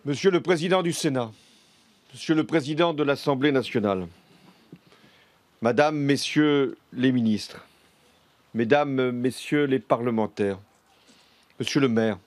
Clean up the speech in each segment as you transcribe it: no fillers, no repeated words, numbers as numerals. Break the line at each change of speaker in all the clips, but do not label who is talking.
Monsieur le Président du Sénat, Monsieur le Président de l'Assemblée nationale, Madame, Messieurs les ministres, Mesdames, Messieurs les parlementaires, Monsieur le maire,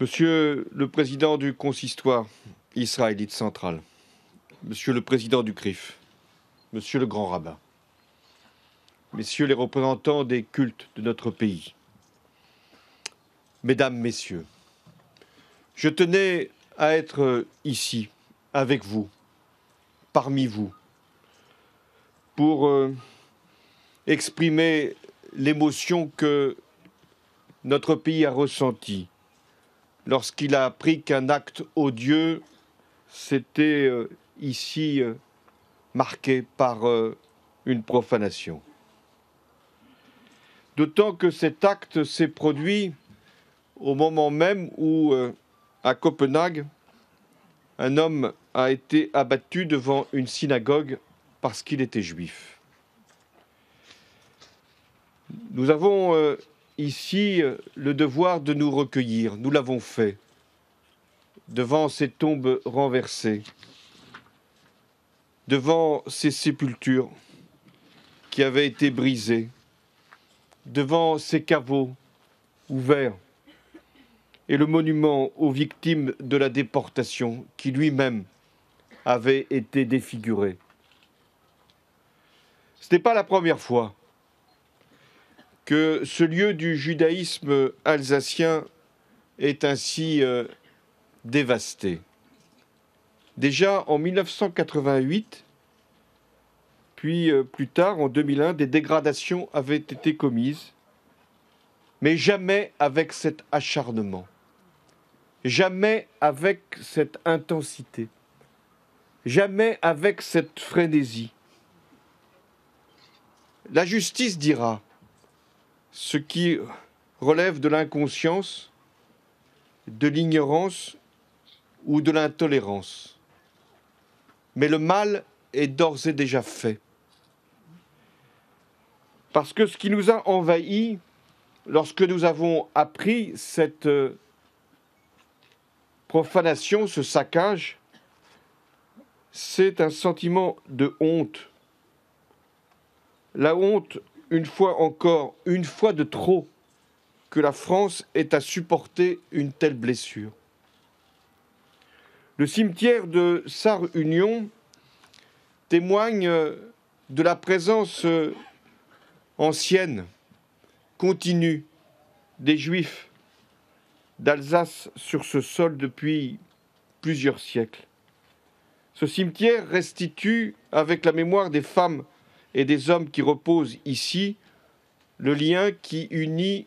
Monsieur le Président du Consistoire israélite central, Monsieur le Président du CRIF, Monsieur le Grand Rabbin, Messieurs les représentants des cultes de notre pays, Mesdames, Messieurs, je tenais à être ici, avec vous, parmi vous, pour exprimer l'émotion que notre pays a ressentie lorsqu'il a appris qu'un acte odieux s'était ici marqué par une profanation. D'autant que cet acte s'est produit au moment même où, à Copenhague, un homme a été abattu devant une synagogue parce qu'il était juif. Nous avons ici le devoir de nous recueillir, nous l'avons fait, devant ces tombes renversées, devant ces sépultures qui avaient été brisées, devant ces caveaux ouverts et le monument aux victimes de la déportation qui lui-même avait été défiguré. Ce n'est pas la première fois que ce lieu du judaïsme alsacien est ainsi dévasté. Déjà en 1988, puis plus tard, en 2001, des dégradations avaient été commises, mais jamais avec cet acharnement, jamais avec cette intensité, jamais avec cette frénésie. La justice dira ce qui relève de l'inconscience, de l'ignorance ou de l'intolérance. Mais le mal est d'ores et déjà fait. Parce que ce qui nous a envahis lorsque nous avons appris cette profanation, ce saccage, c'est un sentiment de honte. La honte, une fois encore, une fois de trop, que la France ait à supporter une telle blessure. Le cimetière de Sarre-Union témoigne de la présence ancienne, continue, des Juifs d'Alsace sur ce sol depuis plusieurs siècles. Ce cimetière restitue, avec la mémoire des femmes et des hommes qui reposent ici, le lien qui unit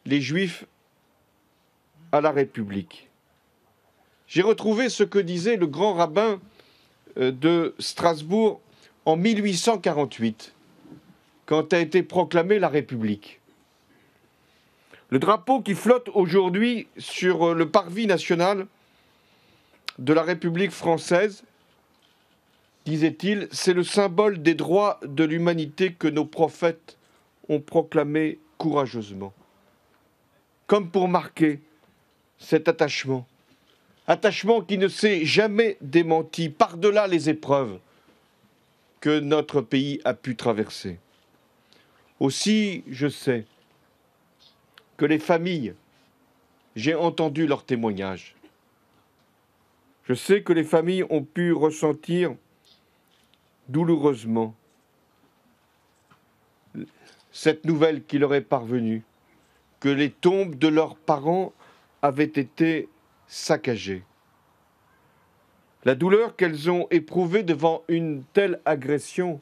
les Juifs à la République. J'ai retrouvé ce que disait le grand rabbin de Strasbourg en 1848, quand a été proclamée la République. Le drapeau qui flotte aujourd'hui sur le parvis national de la République française, disait-il, c'est le symbole des droits de l'humanité que nos prophètes ont proclamé courageusement. Comme pour marquer cet attachement qui ne s'est jamais démenti par-delà les épreuves que notre pays a pu traverser. Aussi, je sais que les familles, j'ai entendu leurs témoignages. Je sais que les familles ont pu ressentir douloureusement cette nouvelle qui leur est parvenue, que les tombes de leurs parents avaient été saccagées. La douleur qu'elles ont éprouvée devant une telle agression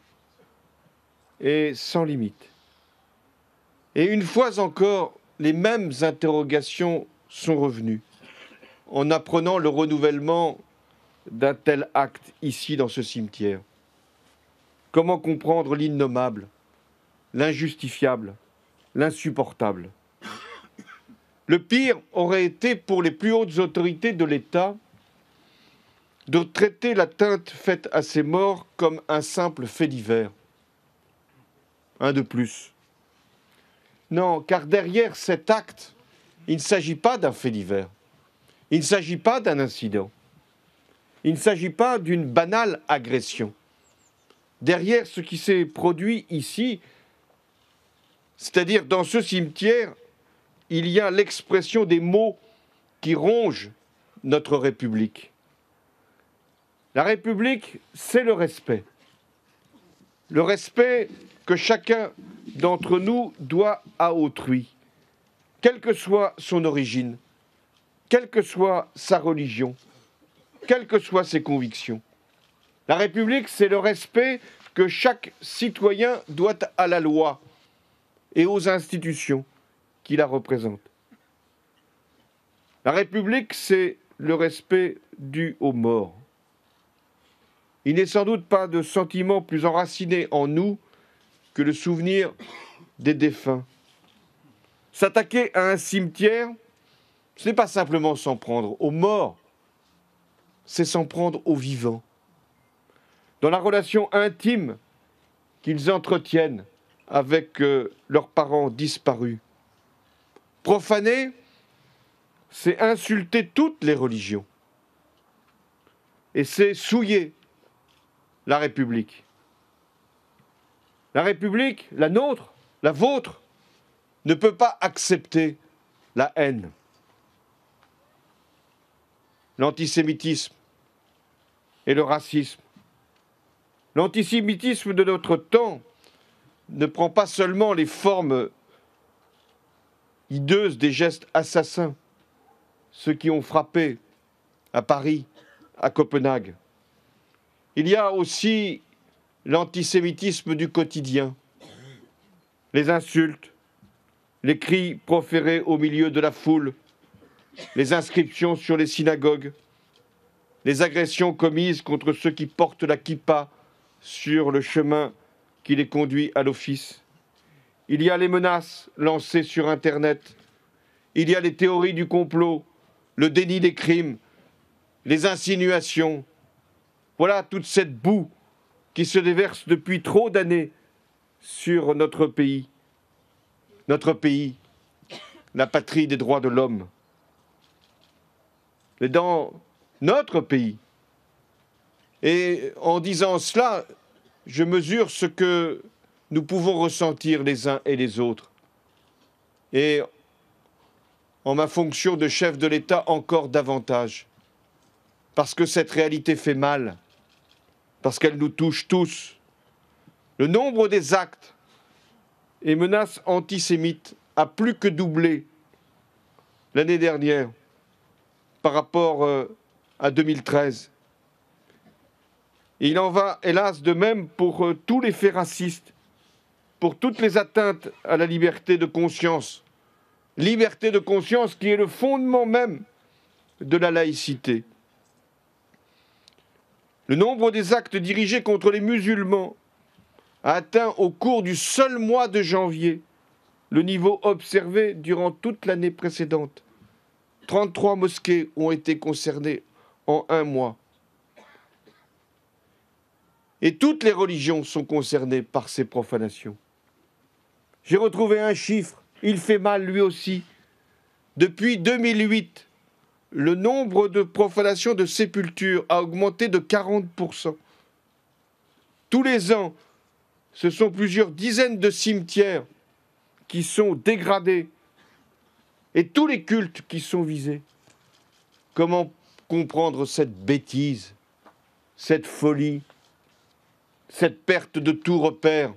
est sans limite. Et une fois encore, les mêmes interrogations sont revenues en apprenant le renouvellement d'un tel acte ici dans ce cimetière. Comment comprendre l'innommable, l'injustifiable, l'insupportable? Le pire aurait été pour les plus hautes autorités de l'État de traiter l'atteinte faite à ces morts comme un simple fait divers. Un de plus. Non, car derrière cet acte, il ne s'agit pas d'un fait divers. Il ne s'agit pas d'un incident. Il ne s'agit pas d'une banale agression. Derrière ce qui s'est produit ici, c'est-à-dire dans ce cimetière, il y a l'expression des maux qui rongent notre République. La République, c'est le respect. Le respect que chacun d'entre nous doit à autrui, quelle que soit son origine, quelle que soit sa religion, quelles que soient ses convictions. La République, c'est le respect que chaque citoyen doit à la loi et aux institutions qui la représentent. La République, c'est le respect dû aux morts. Il n'est sans doute pas de sentiment plus enraciné en nous que le souvenir des défunts. S'attaquer à un cimetière, ce n'est pas simplement s'en prendre aux morts, c'est s'en prendre aux vivants. Dans la relation intime qu'ils entretiennent avec leurs parents disparus. Profaner, c'est insulter toutes les religions. Et c'est souiller la République. La République, la nôtre, la vôtre, ne peut pas accepter la haine. L'antisémitisme et le racisme. L'antisémitisme de notre temps ne prend pas seulement les formes hideuses des gestes assassins, ceux qui ont frappé à Paris, à Copenhague. Il y a aussi l'antisémitisme du quotidien, les insultes, les cris proférés au milieu de la foule, les inscriptions sur les synagogues, les agressions commises contre ceux qui portent la kippa sur le chemin qui les conduit à l'office. Il y a les menaces lancées sur Internet, il y a les théories du complot, le déni des crimes, les insinuations. Voilà toute cette boue qui se déverse depuis trop d'années sur notre pays. Notre pays, la patrie des droits de l'homme. Mais dans notre pays, et en disant cela, je mesure ce que nous pouvons ressentir les uns et les autres. Et en ma fonction de chef de l'État, encore davantage. Parce que cette réalité fait mal, parce qu'elle nous touche tous. Le nombre des actes et menaces antisémites a plus que doublé l'année dernière par rapport à 2013. Et il en va, hélas, de même pour tous les faits racistes, pour toutes les atteintes à la liberté de conscience. Liberté de conscience qui est le fondement même de la laïcité. Le nombre des actes dirigés contre les musulmans a atteint au cours du seul mois de janvier le niveau observé durant toute l'année précédente. 33 mosquées ont été concernées en un mois. Et toutes les religions sont concernées par ces profanations. J'ai retrouvé un chiffre, il fait mal lui aussi. Depuis 2008, le nombre de profanations de sépultures a augmenté de 40%. Tous les ans, ce sont plusieurs dizaines de cimetières qui sont dégradés et tous les cultes qui sont visés. Comment comprendre cette bêtise, cette folie, cette perte de tout repère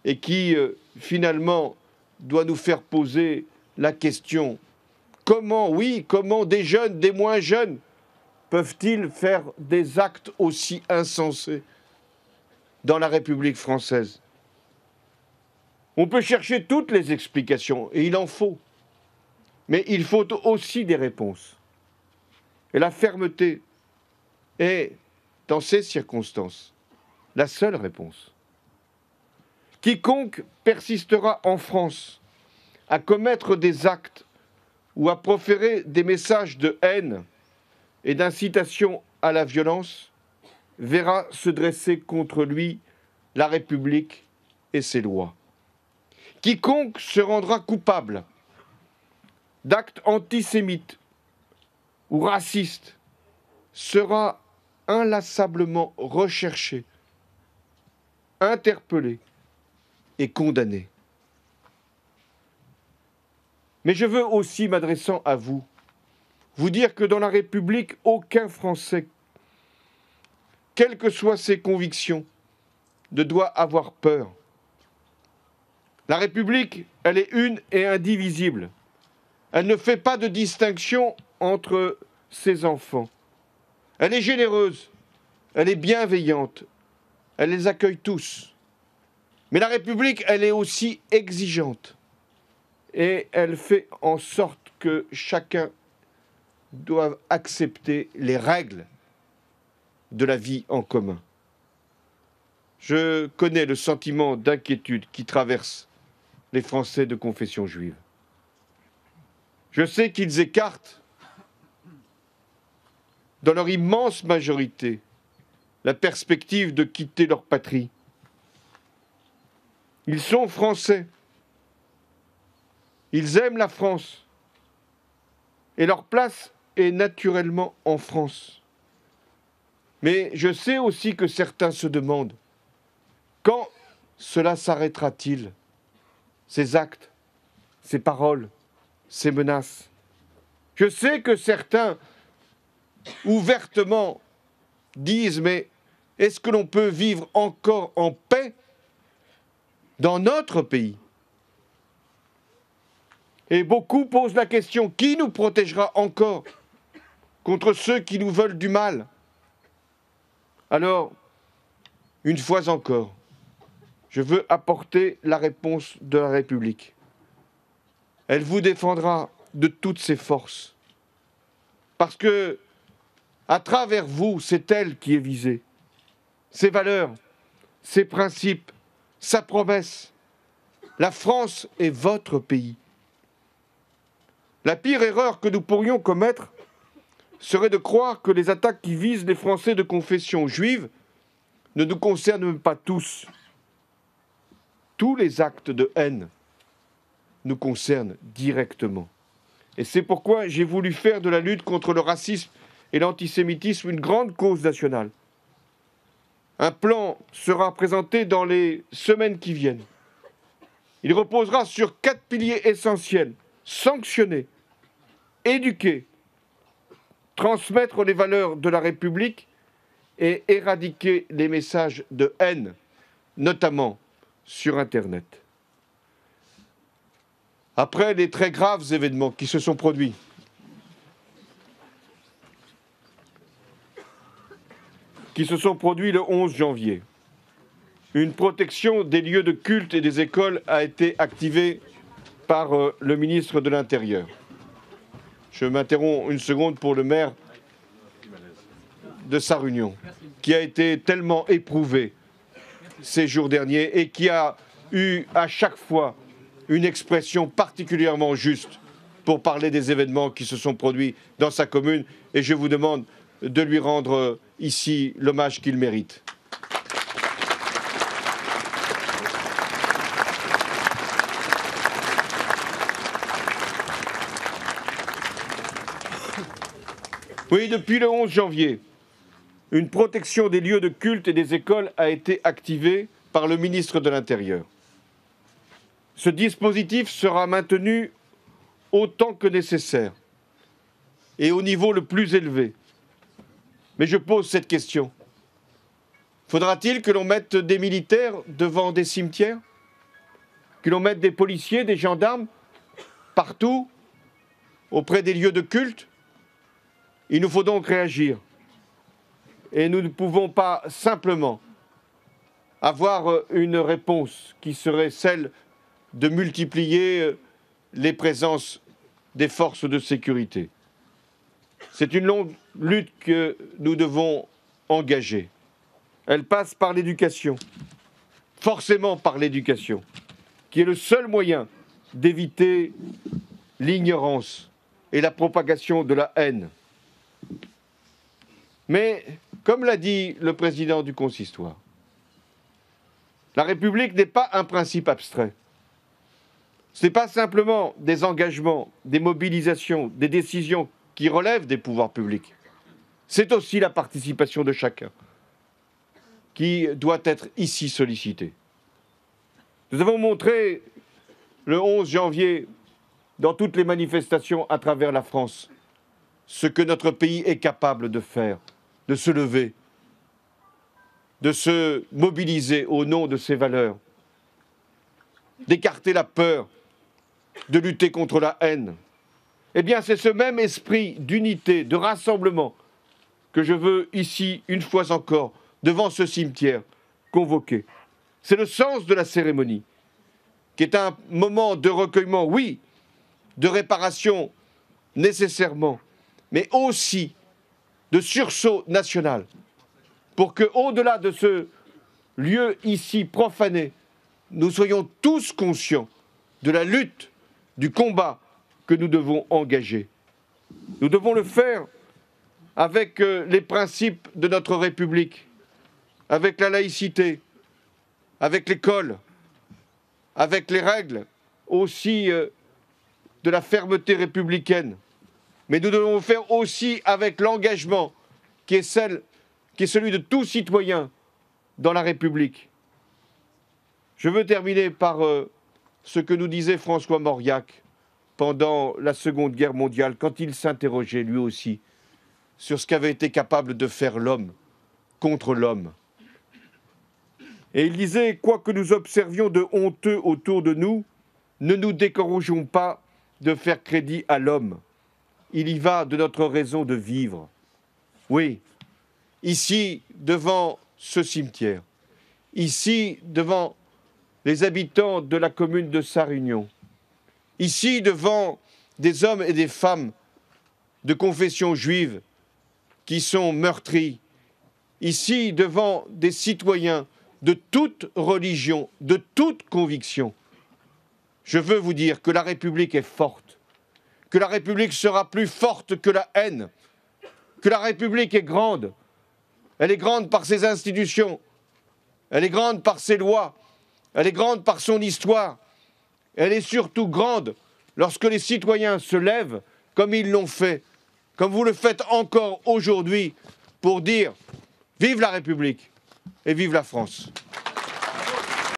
et qui, finalement, doit nous faire poser la question comment des jeunes, des moins jeunes, peuvent-ils faire des actes aussi insensés dans la République française? On peut chercher toutes les explications, et il en faut. Mais il faut aussi des réponses. Et la fermeté est, dans ces circonstances, la seule réponse. Quiconque persistera en France à commettre des actes ou à proférer des messages de haine et d'incitation à la violence verra se dresser contre lui la République et ses lois. Quiconque se rendra coupable d'actes antisémites ou raciste sera inlassablement recherché, interpellé et condamné. Mais je veux aussi, m'adressant à vous, vous dire que dans la République, aucun Français, quelles que soient ses convictions, ne doit avoir peur. La République, elle est une et indivisible. Elle ne fait pas de distinction entre ses enfants. Elle est généreuse, elle est bienveillante, elle les accueille tous. Mais la République, elle est aussi exigeante. Et elle fait en sorte que chacun doit accepter les règles de la vie en commun. Je connais le sentiment d'inquiétude qui traverse les Français de confession juive. Je sais qu'ils écartent, dans leur immense majorité, la perspective de quitter leur patrie. Ils sont Français. Ils aiment la France. Et leur place est naturellement en France. Mais je sais aussi que certains se demandent quand cela s'arrêtera-t-il, ces actes, ces paroles, ces menaces. Je sais que certains, ouvertement, disent « Mais est-ce que l'on peut vivre encore en paix dans notre pays ?» Et beaucoup posent la question « Qui nous protégera encore contre ceux qui nous veulent du mal ?» Alors, une fois encore, je veux apporter la réponse de la République. Elle vous défendra de toutes ses forces. Parce que, à travers vous, c'est elle qui est visée. Ses valeurs, ses principes, sa promesse. La France est votre pays. La pire erreur que nous pourrions commettre serait de croire que les attaques qui visent les Français de confession juive ne nous concernent pas tous. Tous les actes de haine nous concernent directement. Et c'est pourquoi j'ai voulu faire de la lutte contre le racisme et l'antisémitisme une grande cause nationale. Un plan sera présenté dans les semaines qui viennent. Il reposera sur 4 piliers essentiels: sanctionner, éduquer, transmettre les valeurs de la République et éradiquer les messages de haine, notamment sur Internet. Après les très graves événements qui se sont produits, le 11 janvier, une protection des lieux de culte et des écoles a été activée par le ministre de l'Intérieur. Je m'interromps une seconde pour le maire de Sarre-Union, qui a été tellement éprouvé ces jours derniers et qui a eu à chaque fois une expression particulièrement juste pour parler des événements qui se sont produits dans sa commune. Et je vous demande de lui rendre ici l'hommage qu'il mérite. Oui, depuis le 11 janvier, une protection des lieux de culte et des écoles a été activée par le ministre de l'Intérieur. Ce dispositif sera maintenu autant que nécessaire et au niveau le plus élevé. Mais je pose cette question. Faudra-t-il que l'on mette des militaires devant des cimetières? Que l'on mette des policiers, des gendarmes partout auprès des lieux de culte? Il nous faut donc réagir. Et nous ne pouvons pas simplement avoir une réponse qui serait celle de multiplier les présences des forces de sécurité. C'est une longue lutte que nous devons engager. Elle passe par l'éducation, forcément par l'éducation, qui est le seul moyen d'éviter l'ignorance et la propagation de la haine. Mais, comme l'a dit le président du consistoire, la République n'est pas un principe abstrait. Ce n'est pas simplement des engagements, des mobilisations, des décisions qui relève des pouvoirs publics. C'est aussi la participation de chacun qui doit être ici sollicitée. Nous avons montré le 11 janvier, dans toutes les manifestations à travers la France, ce que notre pays est capable de faire, de se lever, de se mobiliser au nom de ses valeurs, d'écarter la peur, de lutter contre la haine. Eh bien, c'est ce même esprit d'unité, de rassemblement que je veux ici, une fois encore, devant ce cimetière, convoquer. C'est le sens de la cérémonie, qui est un moment de recueillement, oui, de réparation nécessairement, mais aussi de sursaut national, pour que, au-delà de ce lieu ici profané, nous soyons tous conscients de la lutte, du combat que nous devons engager. Nous devons le faire avec les principes de notre République, avec la laïcité, avec l'école, avec les règles aussi de la fermeté républicaine. Mais nous devons le faire aussi avec l'engagement qui est celui de tout citoyen dans la République. Je veux terminer par ce que nous disait François Mauriac pendant la Seconde Guerre mondiale, quand il s'interrogeait lui aussi sur ce qu'avait été capable de faire l'homme contre l'homme. Et il disait, quoi que nous observions de honteux autour de nous, ne nous décourageons pas de faire crédit à l'homme. Il y va de notre raison de vivre. Oui, ici, devant ce cimetière, ici, devant les habitants de la commune de Sarre-Union, ici, devant des hommes et des femmes de confession juive qui sont meurtris, ici, devant des citoyens de toute religion, de toute conviction, je veux vous dire que la République est forte, que la République sera plus forte que la haine, que la République est grande. Elle est grande par ses institutions, elle est grande par ses lois, elle est grande par son histoire. Elle est surtout grande lorsque les citoyens se lèvent, comme ils l'ont fait, comme vous le faites encore aujourd'hui, pour dire « Vive la République !» et vive la France.